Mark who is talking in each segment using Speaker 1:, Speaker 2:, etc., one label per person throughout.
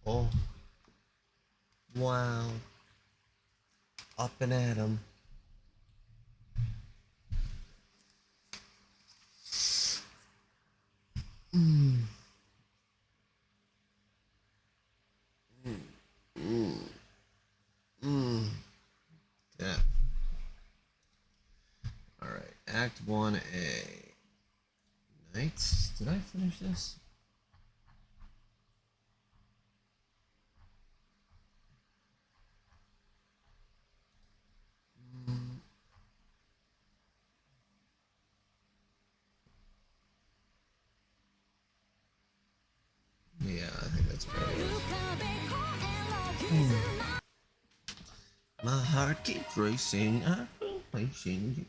Speaker 1: Oh, wow. Up and at 'em. Mm. Mm. Mm. Mm. Yeah. Alright, Act 1A. Knights? Did I finish this? Mm. Yeah, I think that's right. Mm. My heart keeps racing. I'm racing.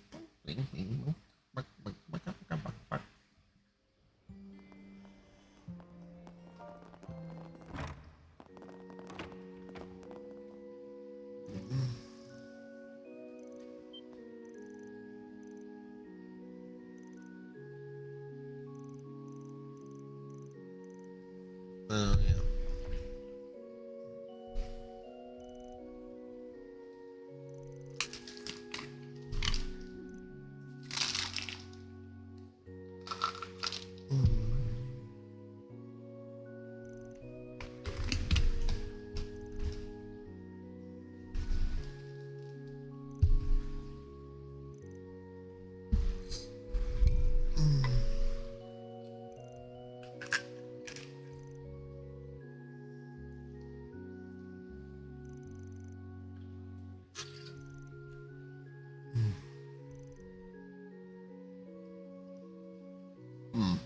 Speaker 1: Oh, yeah. Mm. Mm. Mm.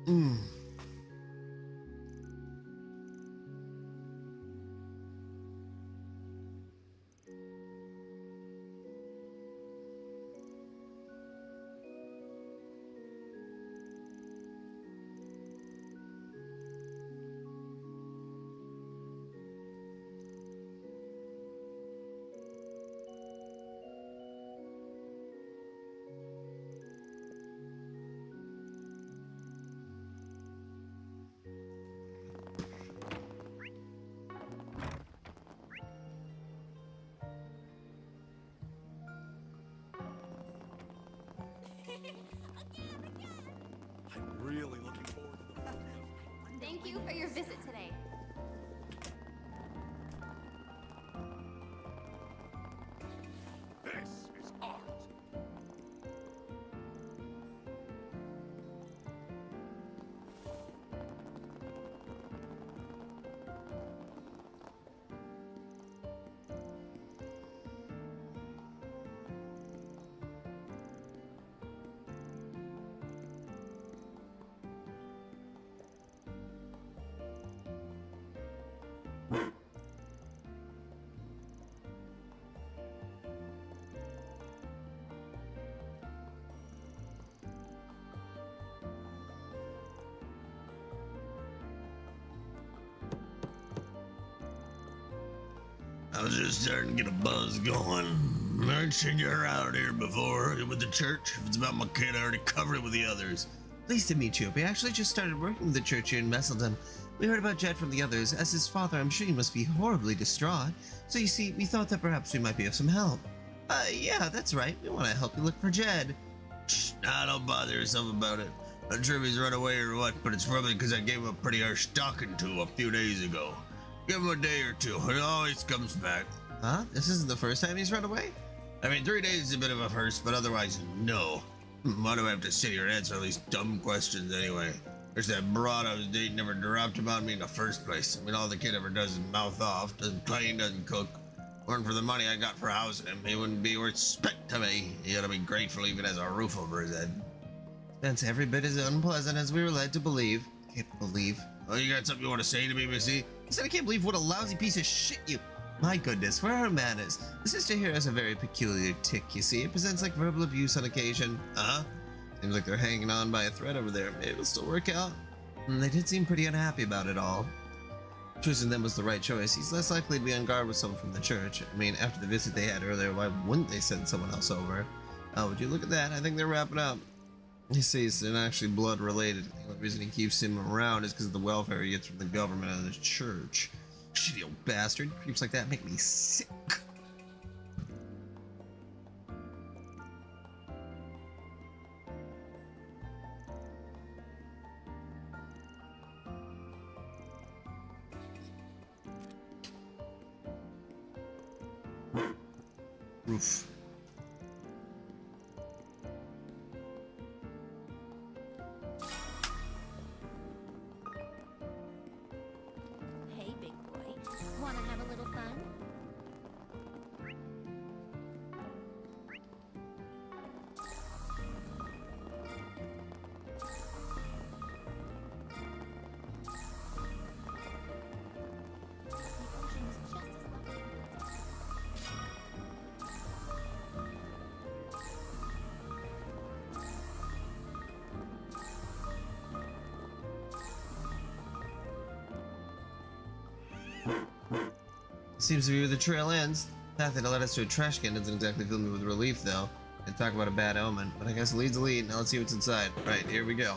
Speaker 1: Mm.
Speaker 2: I'm really looking forward to the
Speaker 3: Thank you for your visit today.
Speaker 2: This is art.
Speaker 1: I was just starting to get a buzz going. I'd seen you around here before with the church. If it's about my kid, I already covered it with the others. Pleased to meet you. We actually just started working with the church here in Messelton. We heard about Jed from the others. As his father, I'm sure you must be horribly distraught. So you see, we thought that perhaps we might be of some help. Yeah, that's right. We want to help you look for Jed. Shh, nah, don't bother yourself about it. Not sure if he's run away or what, but it's probably because I gave him a pretty harsh talking to a few days ago. Give him a day or two. He always comes back. Huh? This isn't the first time he's run away? I mean, 3 days is a bit of a first, but otherwise, no. Why do I have to sit here and answer all these dumb questions anyway? There's that broad I was dating never dropped him on me in the first place. I mean, all the kid ever does is mouth off, doesn't clean, doesn't cook. Weren't for the money I got for housing him, he wouldn't be worth spit to me. He ought to be grateful even as a roof over his head. That's every bit as unpleasant as we were led to believe. Can't believe. Oh, you got something you want to say to me, Missy? I said I can't believe what a lousy piece of shit you... My goodness, where are manners? The sister here has a very peculiar tick, you see. It presents like verbal abuse on occasion. Seems like they're hanging on by a thread over there. Maybe it'll still work out. They did seem pretty unhappy about it all. Choosing them was the right choice. He's less likely to be on guard with someone from the church. I mean, after the visit they had earlier, why wouldn't they send someone else over? Oh, would you look at that? I think they're wrapping up. He sees they're not actually blood related. The only reason he keeps him around is because of the welfare he gets from the government and the church. Shitty old bastard. Creeps like that make me sick. Roof.
Speaker 3: Hey, big boy. Wanna have a little fun? The ocean is just as lovely.
Speaker 1: Seems to be where the trail ends. The path that led us to a trash can doesn't exactly fill me with relief, though. And talk about a bad omen, but I guess it leads a lead. Now let's see what's inside. Right, here we go.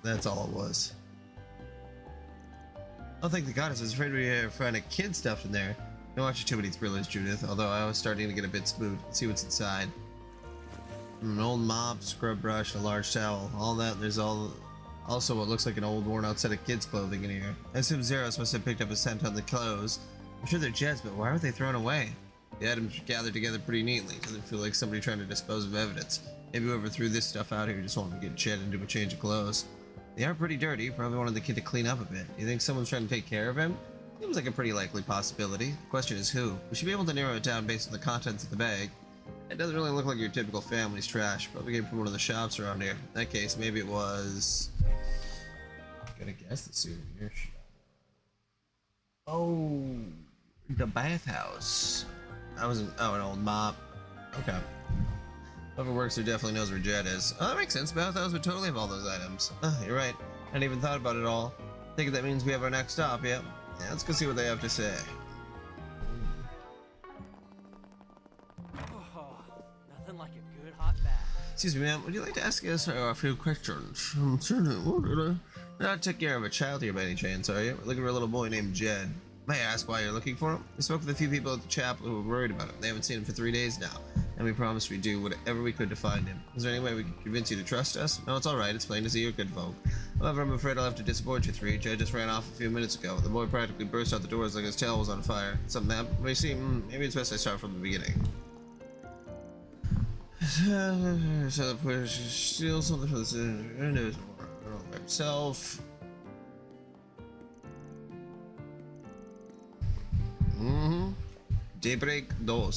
Speaker 1: That's all it was. Oh, thank the goddess. I was afraid we'd find a kid stuffed in there. Don't watch too many thrillers, Judith, although I was starting to get a bit spooked. Let's see what's inside. An old mop, scrub brush, a large towel. All that, there's also what looks like an old worn out set of kids' clothing in here. I assume Zeros must have picked up a scent on the clothes. I'm sure they're Jed's, but why were they thrown away? The items are gathered together pretty neatly. Doesn't feel like somebody trying to dispose of evidence. Maybe whoever threw this stuff out here just wanted to get Jed into a change of clothes. They are pretty dirty. Probably wanted the kid to clean up a bit. Do you think someone's trying to take care of him? Seems like a pretty likely possibility. The question is who. We should be able to narrow it down based on the contents of the bag. It doesn't really look like your typical family's trash. Probably came from one of the shops around here. In that case, maybe it was... I'm gonna guess the souvenir shop. Oh, the bathhouse. I wasn't. Oh, an old mop. Okay. Whoever works there definitely knows where Jed is. Oh, that makes sense. Bathhouse would totally have all those items. Oh, you're right. I hadn't even thought about it all. I think that means we have our next stop. Yep. Yeah, let's go see what they have to say.
Speaker 4: Oh, nothing like a good hot bath.
Speaker 1: Excuse me, ma'am. Would you like to ask us a few questions? Certainly. You're not taking care of a child here by any chance, are you? We're looking for a little boy named Jed. May I ask why you're looking for him? We spoke with a few people at the chapel who were worried about him. They haven't seen him for 3 days now, and we promised we'd do whatever we could to find him. Is there any way we could convince you to trust us? No, it's alright. It's plain to see you're good folk. However, I'm afraid I'll have to disappoint you three. Jed just ran off a few minutes ago. The boy practically burst out the doors like his tail was on fire. Something happened. But you see, maybe it's best I start from the beginning. So the push steal something from the himself. Daybreak 2.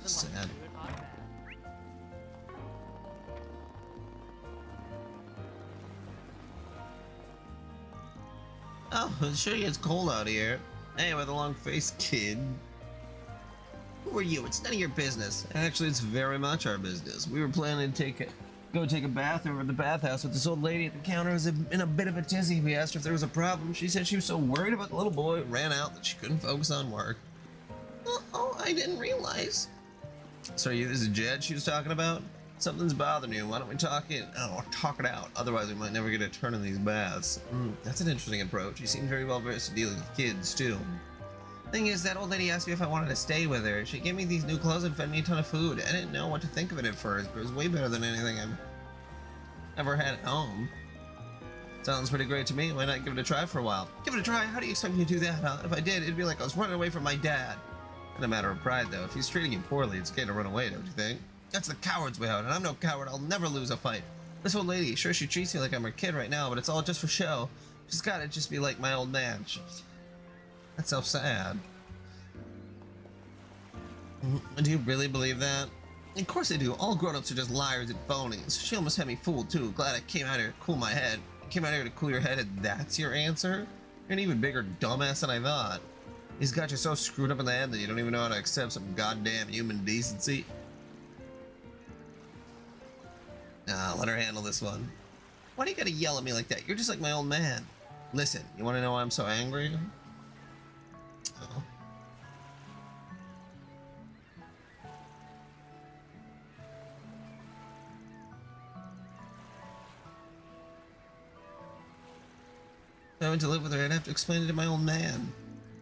Speaker 1: Sad. Oh, it sure gets cold out here. Anyway, the long-faced kid. Who are you? It's none of your business. Actually, it's very much our business. We were planning to go take a bath over at the bathhouse with this old lady at the counter who was in a bit of a tizzy. We asked her if there was a problem. She said she was so worried about the little boy, it ran out that she couldn't focus on work. Oh, I didn't realize. Sorry, this is Jed she was talking about? Something's bothering you. Why don't we talk it out? Otherwise, we might never get a turn in these baths. That's an interesting approach. You seem very well versed in dealing with kids, too. Thing is, that old lady asked me if I wanted to stay with her. She gave me these new clothes and fed me a ton of food. I didn't know what to think of it at first, but it was way better than anything Never had at home. Sounds pretty great to me. Why not give it a try for a while? Give it a try? How do you expect me to do that, huh? If I did, it'd be like I was running away from my dad. Not a matter of pride, though. If he's treating you poorly, it's okay to run away, don't you think? That's the coward's way out, and I'm no coward. I'll never lose a fight. This old lady, sure, she treats me like I'm her kid right now, but it's all just for show. She's gotta just be like my old man. That's so sad. Do you really believe that? Of course I do. All grown-ups are just liars and phonies. She almost had me fooled, too. Glad I came out here to cool my head. Came out here to cool your head, and that's your answer? You're an even bigger dumbass than I thought. He's got you so screwed up in the head that you don't even know how to accept some goddamn human decency. Nah, let her handle this one. Why do you gotta yell at me like that? You're just like my old man. Listen, you wanna know why I'm so angry? Oh. If I went to live with her, I'd have to explain it to my old man.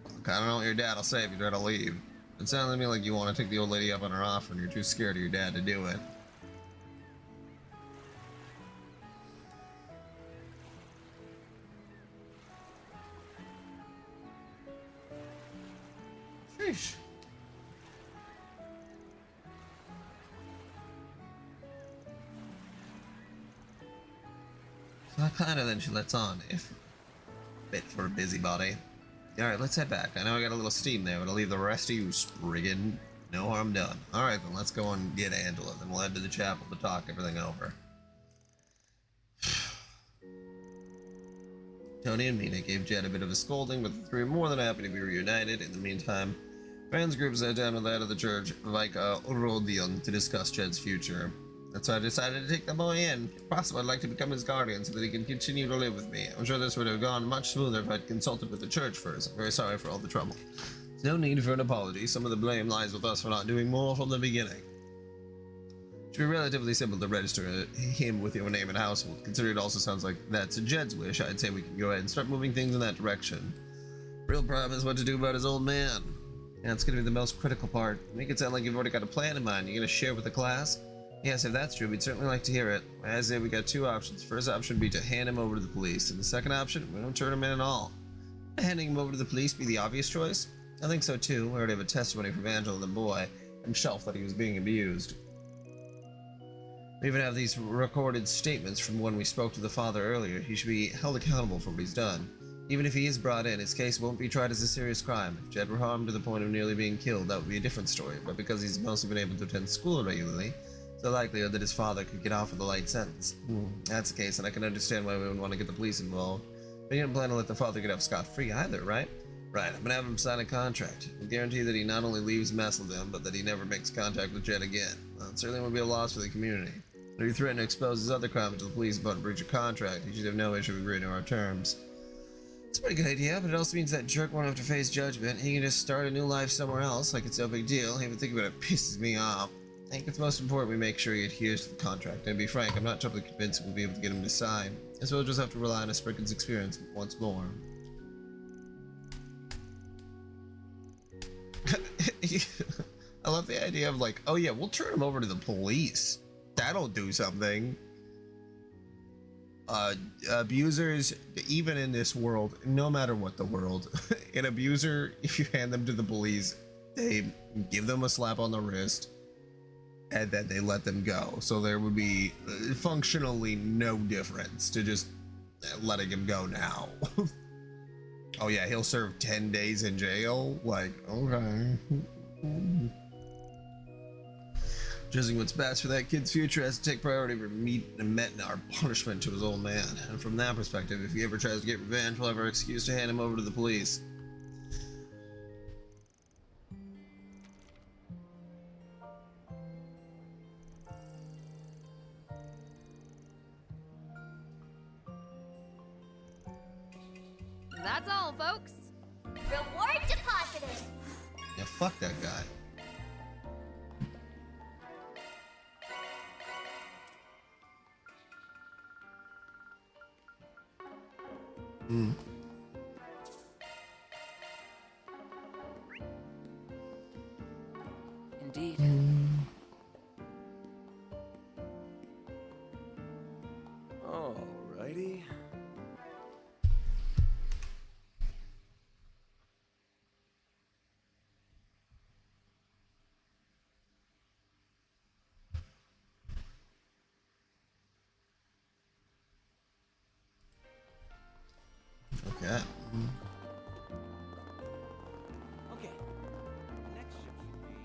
Speaker 1: Look, I don't know what your dad will say if you try to leave. It sounds to me like you want to take the old lady up on her offer and you're too scared of your dad to do it. Sheesh. So that kind of then she lets on, if bit for a busybody. Alright, let's head back. I know I got a little steam there, but I'll leave the rest of you spriggan. No harm done. Alright then, let's go and get Angela, then we'll head to the chapel to talk everything over. Tony and Mina gave Jed a bit of a scolding, but the three are more than happy to be reunited. In the meantime, fans groups sat down with the head of the church, Vika Rodion, to discuss Jed's future. That's why I decided to take the boy in. If possible, I'd like to become his guardian so that he can continue to live with me. I'm sure this would have gone much smoother if I'd consulted with the church first. I'm very sorry for all the trouble. There's no need for an apology. Some of the blame lies with us for not doing more from the beginning. It should be relatively simple to register him with your name and household. Considering it also sounds like that's Jed's wish, I'd say we can go ahead and start moving things in that direction. Real problem is what to do about his old man. Yeah, it's going to be the most critical part. Make it sound like you've already got a plan in mind. You're going to share with the class? Yes, if that's true, we'd certainly like to hear it. As I say, we got two options. First option would be to hand him over to the police, and the second option, we don't turn him in at all. Handing him over to the police be the obvious choice? I think so too. We already have a testimony from Angela, the boy, himself, that he was being abused. We even have these recorded statements from when we spoke to the father earlier. He should be held accountable for what he's done. Even if he is brought in, his case won't be tried as a serious crime. If Jed were harmed to the point of nearly being killed, that would be a different story. But because he's mostly been able to attend school regularly, the likelihood that his father could get off with a light sentence. That's the case, and I can understand why we would want to get the police involved. But you don't plan to let the father get off scot-free either, right? Right, I'm gonna have him sign a contract. We'll guarantee that he not only leaves Messeldom, but that he never makes contact with Jed again. Well, it certainly won't be a loss for the community. But if you threaten to expose his other crimes to the police about a breach of contract, he should have no issue agreeing to our terms. It's a pretty good idea, but it also means that jerk won't have to face judgment. He can just start a new life somewhere else, like it's no big deal. Even thinking about it pisses me off. I think it's most important we make sure he adheres to the contract. And to be frank, I'm not totally convinced we'll be able to get him to sign. I suppose we'll just have to rely on a Spriggan's experience once more. I love the idea of like, oh yeah, we'll turn him over to the police. That'll do something. Abusers, even in this world, no matter what the world, an abuser, if you hand them to the police, they give them a slap on the wrist, and then they let them go. So there would be functionally no difference to just letting him go now. Oh yeah, he'll serve 10 days in jail? Like, okay. Choosing what's best for that kid's future has to take priority over meeting our punishment to his old man. And from that perspective, if he ever tries to get revenge, we'll have our excuse to hand him over to the police.
Speaker 3: That's all, folks.
Speaker 5: Reward deposited.
Speaker 1: Yeah, fuck that guy.
Speaker 4: Indeed. Okay. Next ship should be.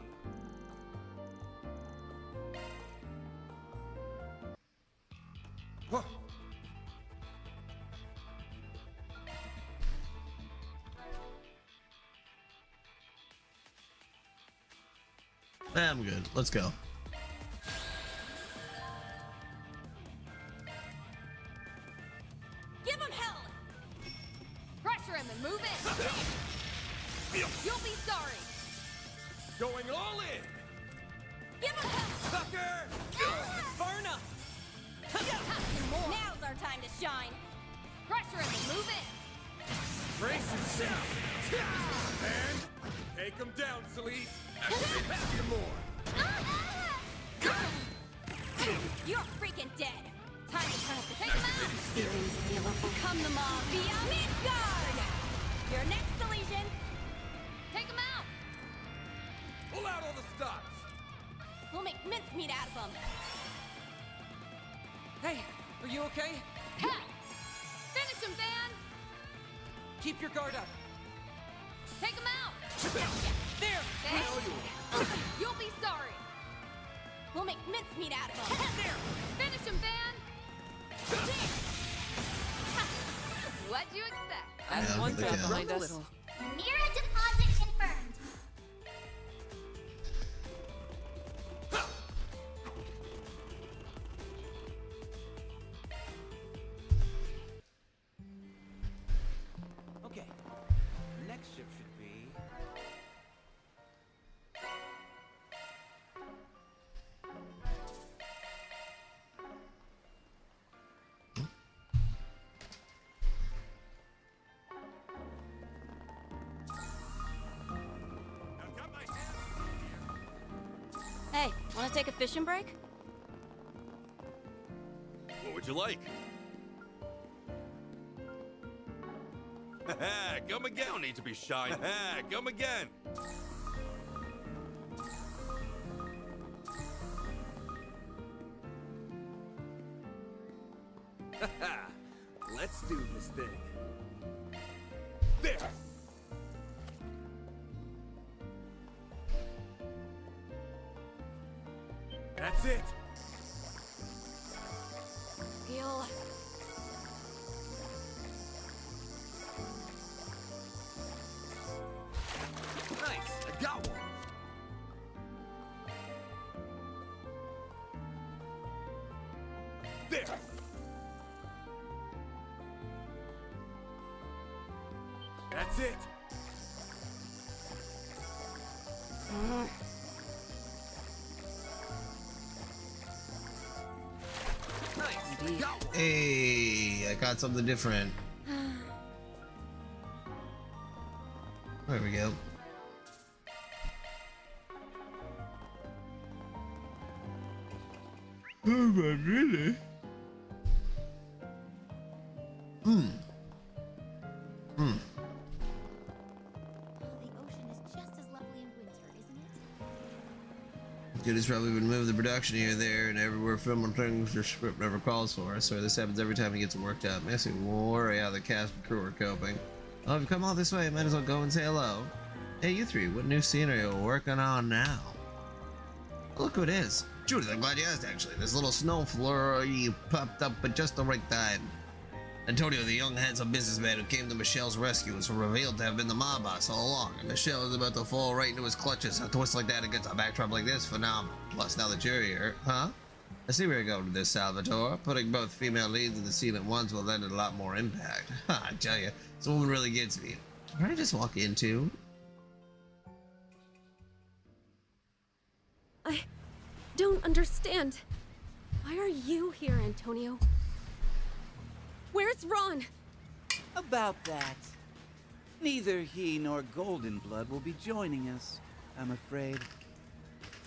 Speaker 2: Huh.
Speaker 1: I'm good. Let's go.
Speaker 3: Give him hell! Pressure him and move in! You'll be sorry!
Speaker 2: Going all in.
Speaker 3: Give him hell!
Speaker 2: Sucker!
Speaker 4: Varna!
Speaker 3: Now's our time to shine! Pressure him and move in!
Speaker 2: Brace yourself. And take him down, Celeste. Pass you more.
Speaker 3: You're freaking dead! Time to turn up the take him out! Come the mob via Midgard! You're next, Elysian! Take him out!
Speaker 2: Pull out all the stops.
Speaker 3: We'll make mincemeat out of them!
Speaker 4: Hey, are you okay?
Speaker 3: Ha! Finish him, Van!
Speaker 4: Keep your guard up.
Speaker 3: Take him out!
Speaker 4: There!
Speaker 3: You'll be sorry! We'll make mincemeat out of him! There! Finish him, Van! What'd you expect?
Speaker 4: That's
Speaker 1: Yeah,
Speaker 4: one
Speaker 1: they
Speaker 4: job
Speaker 1: can.
Speaker 4: behind us.
Speaker 5: Mira deposit confirmed.
Speaker 4: Okay. Next ship should be.
Speaker 2: I've got my hands.
Speaker 3: Hey, wanna take a fishing break?
Speaker 2: What would you like? Come again. Don't need to be shy. Come again. Let's do this thing. There. That's it.
Speaker 3: Feel.
Speaker 2: Nice. I got one. There. That's it. Nice. I got one.
Speaker 1: Hey, I got something different. There we go. Oh my goodness.
Speaker 3: The ocean is just as lovely in winter, isn't it?
Speaker 1: Good has probably been moving the production here, there, and everywhere filming things your script never calls for. I swear this happens every time he gets worked up. Makes me worry how the cast and crew are coping. Well, if you come all this way, I might as well go and say hello. Hey, you three, what new scene are you working on now? Oh, look who it is. Judith, I'm glad you asked, actually. This little snow flurry popped up at just the right time. Antonio, the young handsome businessman who came to Michelle's rescue, was revealed to have been the mob boss all along, and Michelle is about to fall right into his clutches. A twist like that against a backdrop like this, phenomenal. Plus, now that you're here, huh? I see where you're going with this, Salvatore. Putting both female leads in the scene at once will lend it a lot more impact. I tell you, this woman really gets me. Where did I just walk into?
Speaker 6: I don't understand. Why are you here, Antonio? Where's Ron?
Speaker 7: About that. Neither he nor Golden Blood will be joining us, I'm afraid.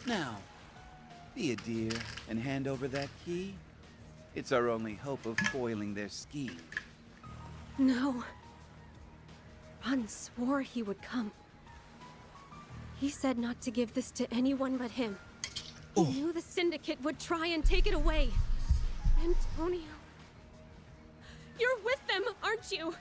Speaker 7: Now, be a dear and hand over that key. It's our only hope of foiling their scheme.
Speaker 6: No. Ron swore he would come. He said not to give this to anyone but him. He knew the Syndicate would try and take it away. Antonio. You're with them, aren't you?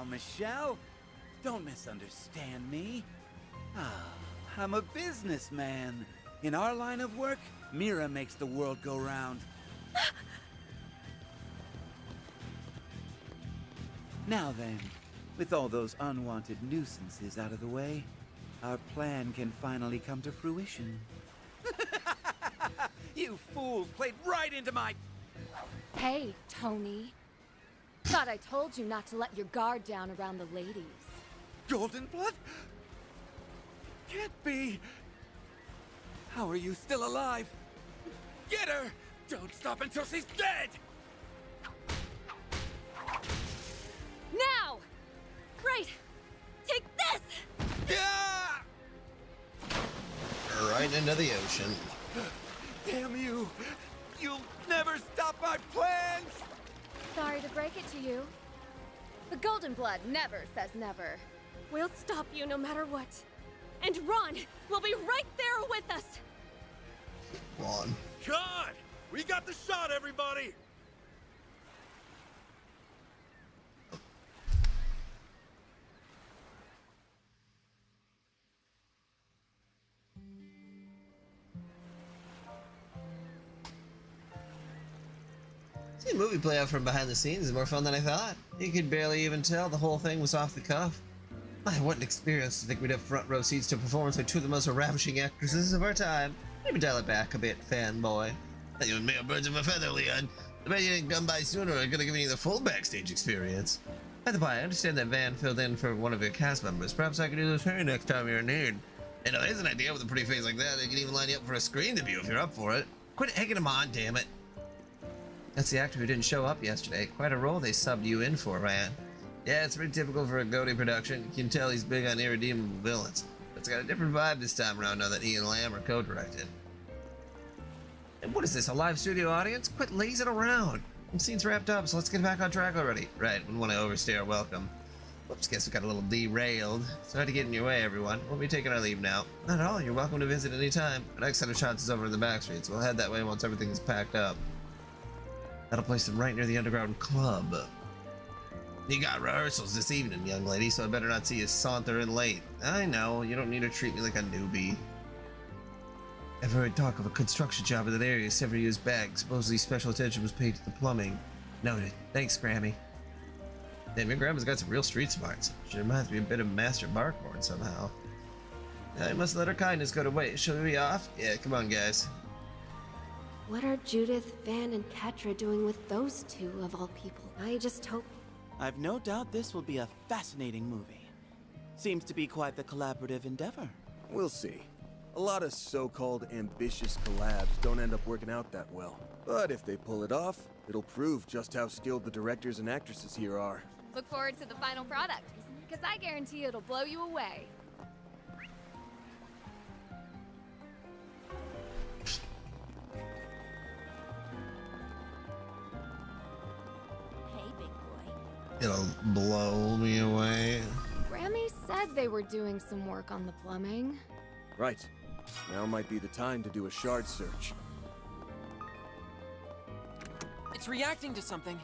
Speaker 7: Michelle. Don't misunderstand me. Ah, I'm a businessman. In our line of work, Mira makes the world go round. Now then, with all those unwanted nuisances out of the way, our plan can finally come to fruition. You fools played right into my...
Speaker 3: Hey, Tony. Thought I told you not to let your guard down around the ladies.
Speaker 7: Golden blood? Can't be. How are you still alive? Get her! Don't stop until she's dead!
Speaker 6: Now! Right! Take this!
Speaker 7: Yeah!
Speaker 1: Right into the ocean.
Speaker 7: Damn you! You'll never stop my plans!
Speaker 3: Sorry to break it to you. The Golden Blood never says never.
Speaker 6: We'll stop you no matter what. And Ron will be right there with us!
Speaker 1: Ron.
Speaker 2: God! We got the shot, everybody!
Speaker 1: See a movie play out from behind the scenes is more fun than I thought. You could barely even tell the whole thing was off the cuff. My, what an experience to think we'd have front row seats to a performance by two of the most ravishing actresses of our time. Maybe dial it back a bit, fanboy. You and me are birds of a feather, Leon. I bet you didn't come by sooner. I could have given you the full backstage experience. By the by, I understand that Van filled in for one of your cast members. Perhaps I could do this for you next time you're in need. You know, here's an idea with a pretty face like that. They can even line you up for a screen debut if you're up for it. Quit egging him on, damn it. That's the actor who didn't show up yesterday. Quite a role they subbed you in for, Van. Yeah, it's pretty typical for a Goaty production. You can tell he's big on irredeemable villains. But it's got a different vibe this time around now that Ian Lamb are co-directed. And what is this, a live studio audience? Quit lazing around. The scene's wrapped up, so let's get back on track already. Right, wouldn't want to overstay our welcome. Whoops, guess we got a little derailed. Sorry to get in your way, everyone. We'll be taking our leave now. Not at all, you're welcome to visit any time. Our next set of shots is over in the back streets. We'll head that way once everything is packed up. That'll place them right near the underground club. You got rehearsals this evening, young lady, so I better not see you saunter in late. I know, you don't need to treat me like a newbie. Ever heard talk of a construction job in that area several years back? Supposedly special attention was paid to the plumbing. Noted. Thanks, Grammy. Damn, your grandma's got some real street smarts. She reminds me a bit of Master Barkhorn somehow. I must let her kindness go to waste. Shall we be off? Yeah, come on, guys.
Speaker 6: What are Judith, Van, and Catra doing with those two, of all people? I just hope...
Speaker 8: I've no doubt this will be a fascinating movie. Seems to be quite the collaborative endeavor.
Speaker 9: We'll see. A lot of so-called ambitious collabs don't end up working out that well. But if they pull it off, it'll prove just how skilled the directors and actresses here are.
Speaker 3: Look forward to the final product, because I guarantee it'll blow you away. Hey, big boy.
Speaker 1: It'll blow me away.
Speaker 3: Grammy said they were doing some work on the plumbing.
Speaker 9: Right. Now might be the time to do a shard search.
Speaker 4: It's reacting to something.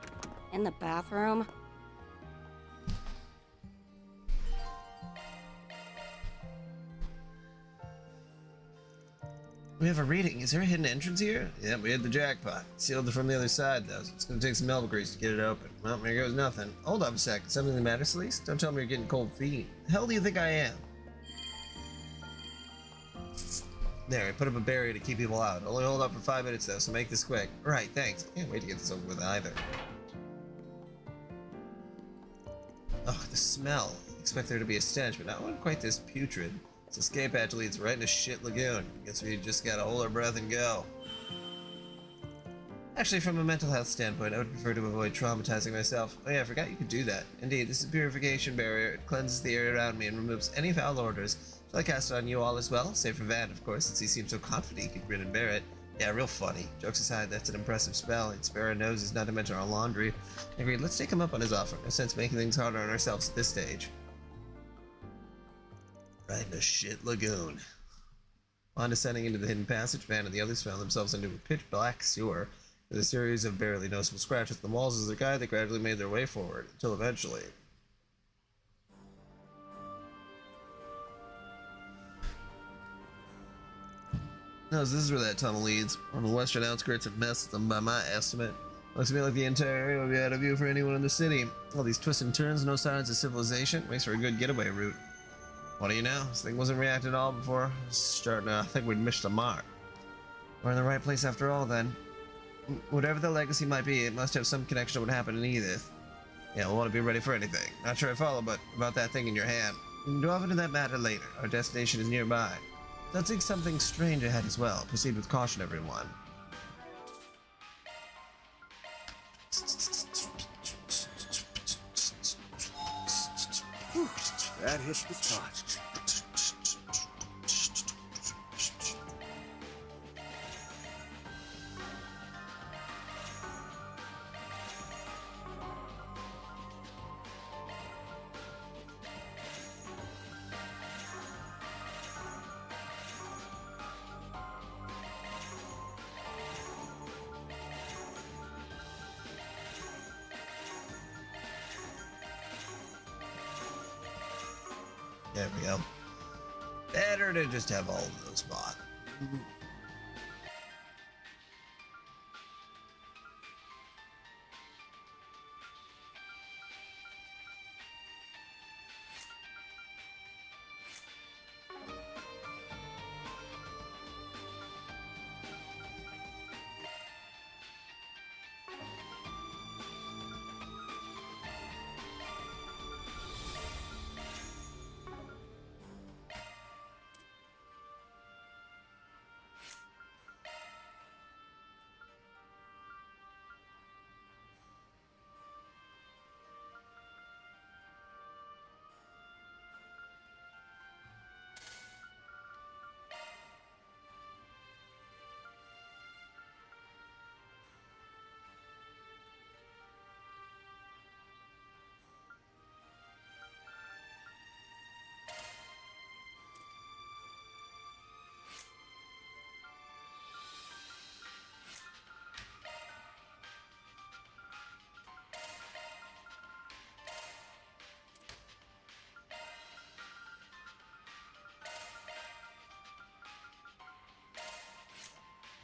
Speaker 6: In the bathroom?
Speaker 1: We have a reading. Is there a hidden entrance here? Yeah, we hit the jackpot. Sealed it from the other side, though. So it's gonna take some elbow grease to get it open. Well, there goes nothing. Hold up a sec. Something that matters, Celeste? Don't tell me you're getting cold feet. The hell do you think I am? There, I put up a barrier to keep people out. Only hold up for 5 minutes, though, so make this quick. Right, thanks. Can't wait to get this over with either. Oh, the smell. Expect there to be a stench, but not one quite this putrid. This escape hatch leads right into shit lagoon. Guess we just gotta hold our breath and go. Actually, from a mental health standpoint, I would prefer to avoid traumatizing myself. Oh yeah, I forgot you could do that. Indeed, this is a purification barrier. It cleanses the air around me and removes any foul odors. Shall I cast it on you all as well? Save for Van, of course, since he seems so confident he can grin and bear it. Yeah, real funny. Jokes aside, that's an impressive spell. It's spare our noses, not to mention our laundry. Agreed, let's take him up on his offer. No sense making things harder on ourselves at this stage. Right in a shit lagoon. On descending into the hidden passage, Van and the others found themselves into a pitch-black sewer. With a series of barely noticeable scratches on the walls as they guide, they gradually made their way forward, until eventually... No, so this is where that tunnel leads. On the western outskirts of Mestham, by my estimate. Looks to me like the entire area will be out of view for anyone in the city. All these twists and turns, no signs of civilization. Makes for a good getaway route. What do you know? This thing wasn't reacting at all before. Starting to think we'd missed the mark. We're in the right place after all, then. Whatever the legacy might be, it must have some connection to what happened in Edith. Yeah, we'll want to be ready for anything. Not sure I follow, but about that thing in your hand. We can delve into that matter later. Our destination is nearby. Sensing something strange ahead as well. Proceed with caution, everyone.
Speaker 9: Whew, that hits the spot.
Speaker 1: There we go. Better to just have all of those bought.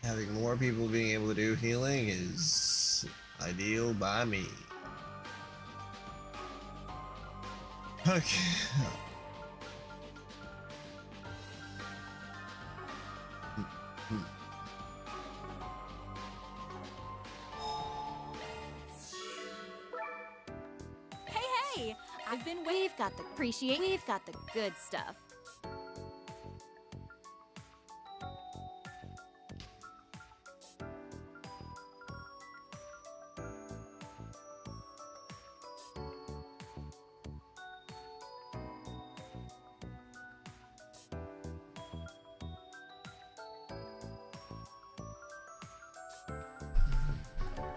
Speaker 1: Having more people being able to do healing is ideal by me. Okay.
Speaker 3: Hey, we've got the good stuff.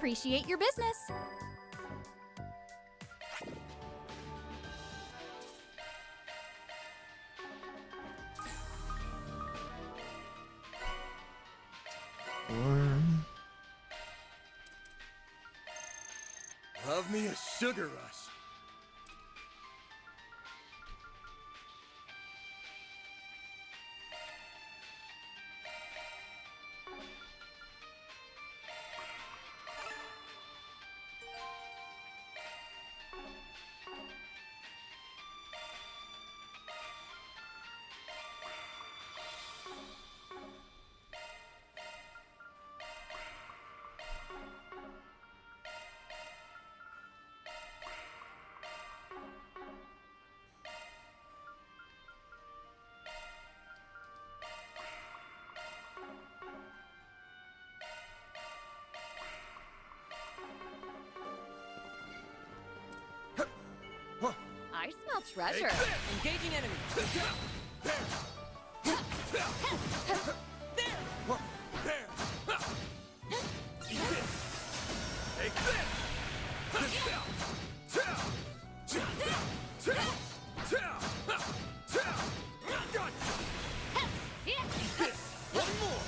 Speaker 3: Appreciate your business.
Speaker 9: Love me a sugar rush.
Speaker 3: I smell treasure.
Speaker 4: Engaging enemy.
Speaker 2: Take this! One more!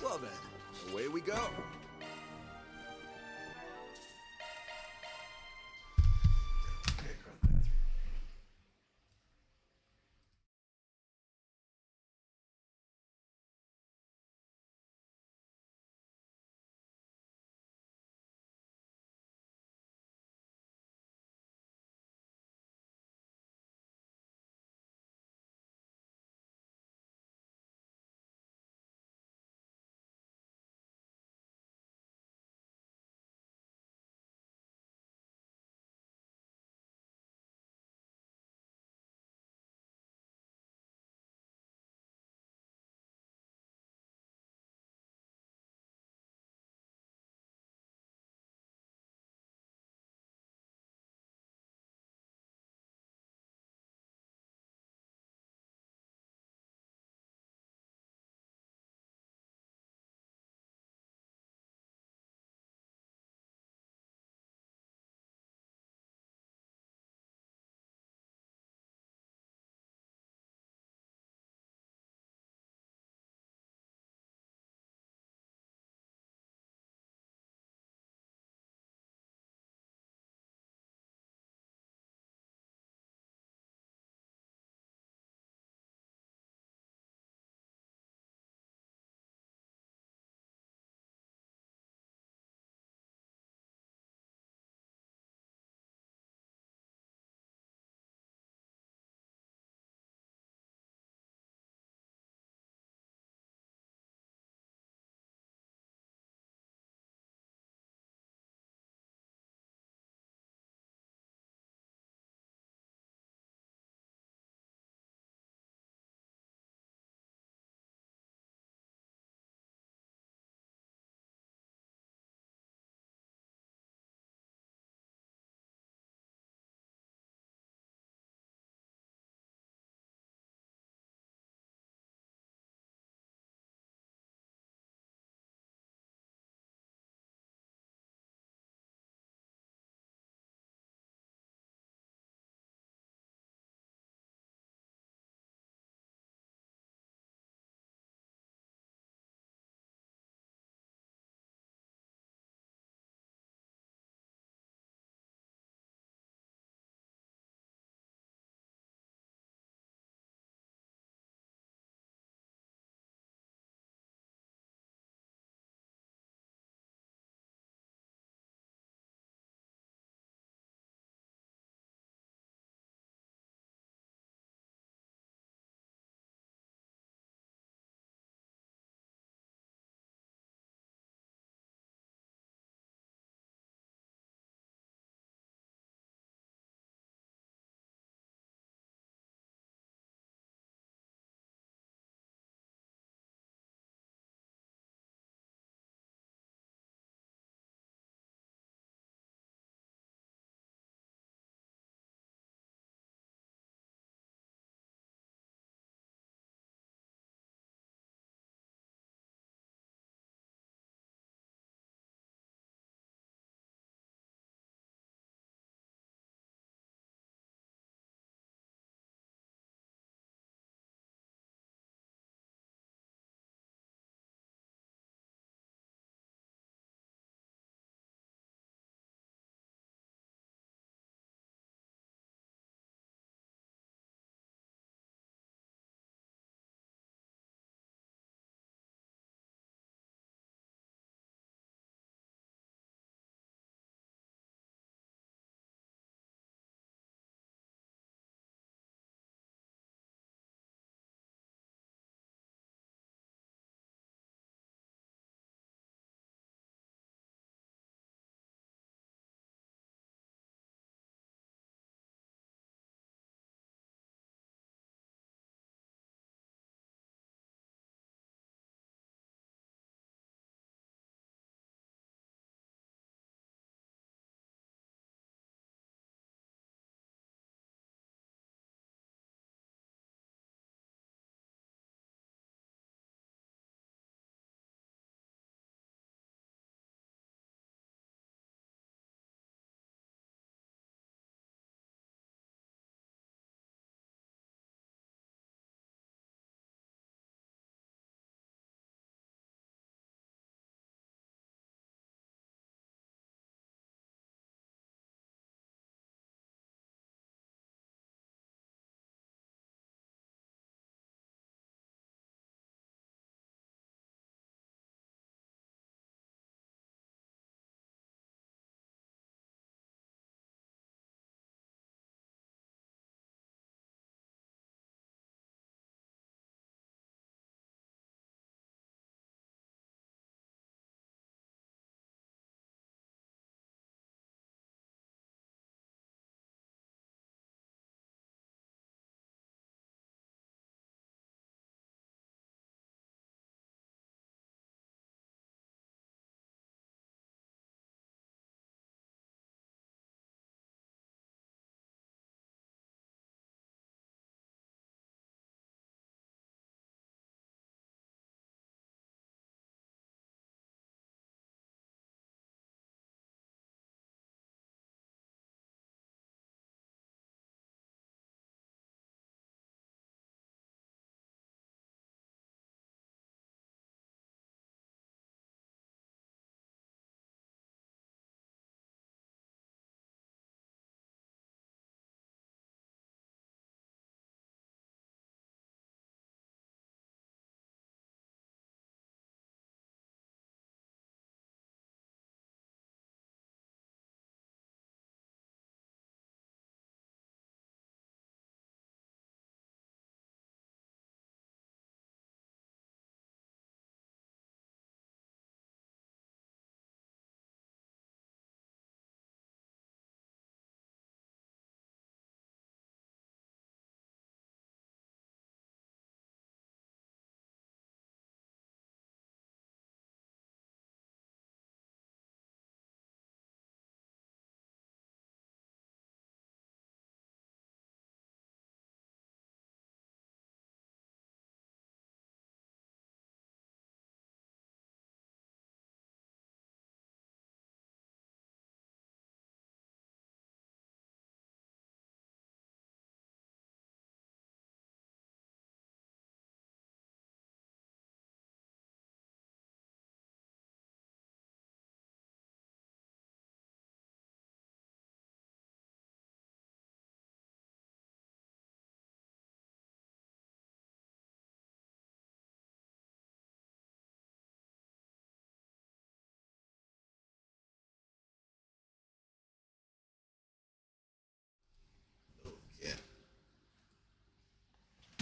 Speaker 9: Well then, away we go.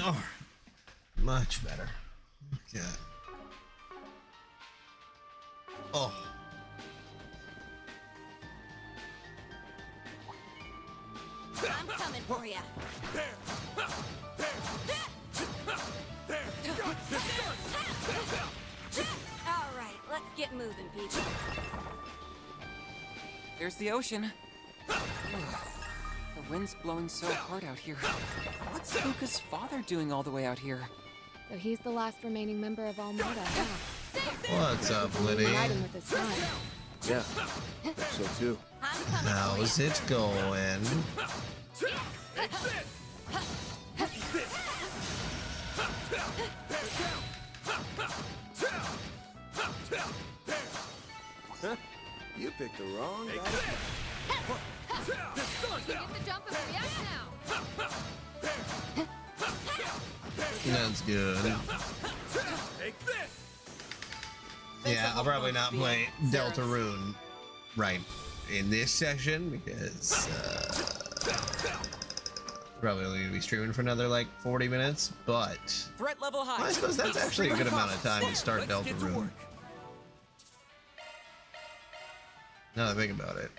Speaker 1: Oh, much better. Okay. Oh.
Speaker 3: I'm coming for ya. All right, let's get moving, people.
Speaker 4: There's the ocean. Ugh. The wind's blowing so hard out here. What's Luca's father doing all the way out here?
Speaker 10: So he's the last remaining member of Almada, huh?
Speaker 1: What's up, Liddy?
Speaker 10: Riding with his son.
Speaker 9: Yeah, so too.
Speaker 3: I'm coming
Speaker 1: How's it going?
Speaker 9: You picked the wrong guy.
Speaker 10: You get the jump and react now.
Speaker 1: That's good.
Speaker 2: Take this!
Speaker 1: Yeah, I'll probably not play Deltarune right in this session because probably only gonna be streaming for another like 40 minutes, but
Speaker 4: Threat level high.
Speaker 1: I suppose that's actually a good amount of time to start
Speaker 2: Let's get to
Speaker 1: Deltarune.
Speaker 2: work.
Speaker 1: Now that I think about it.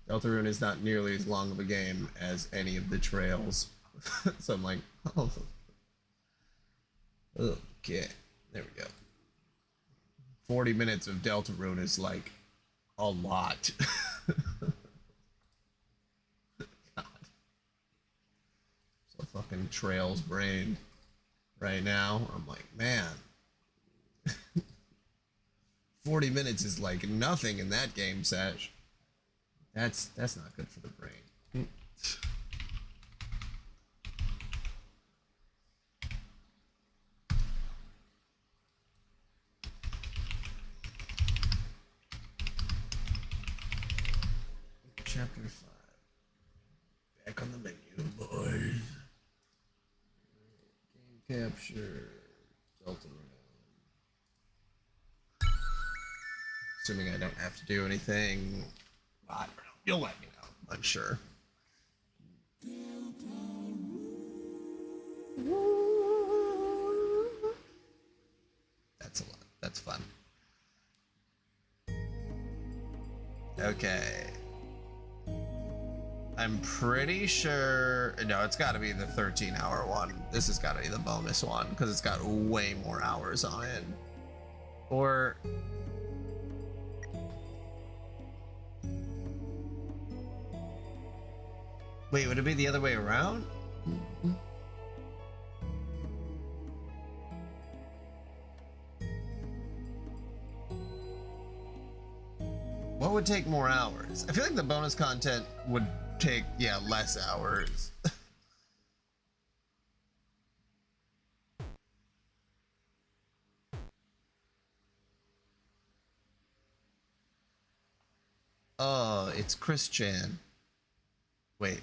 Speaker 1: Deltarune is not nearly as long of a game as any of the trails. So I'm like, oh. Okay, there we go. 40 minutes of Deltarune is like a lot. God. So fucking trails brained right now. I'm like, man. 40 minutes is like nothing in that game, Sash. That's not good for the brain. Chapter 5. Back on the menu, boys. Game capture. Deltarune. Assuming I don't have to do anything. I don't know. You'll let me know, I'm sure. That's a lot. That's fun. Okay. I'm pretty sure... No, it's got to be the 13-hour one. This has got to be the bonus one, because it's got way more hours on it. Or... Wait, would it be the other way around? What would take more hours? I feel like the bonus content would take, yeah, less hours. Oh, it's Chris Chan. Wait.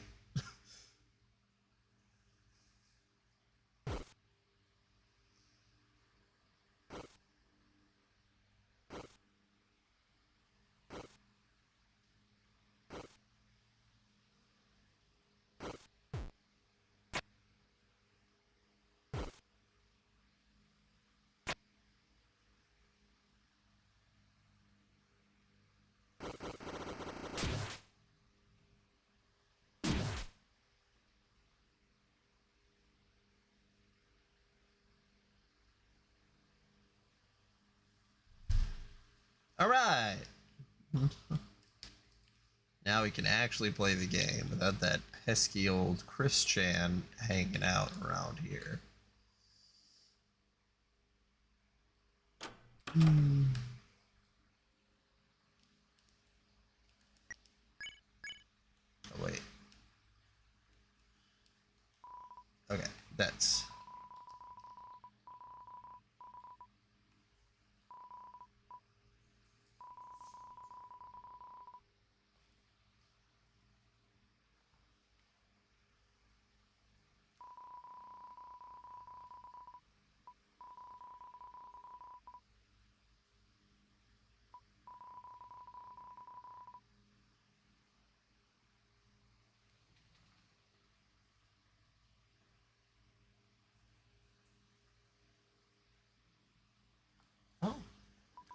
Speaker 1: All right. Now we can actually play the game without that pesky old Chris Chan hanging out around here. Oh, wait. Okay, that's...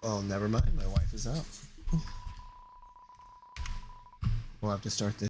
Speaker 1: Oh, never mind. My wife is up. We'll have to start this.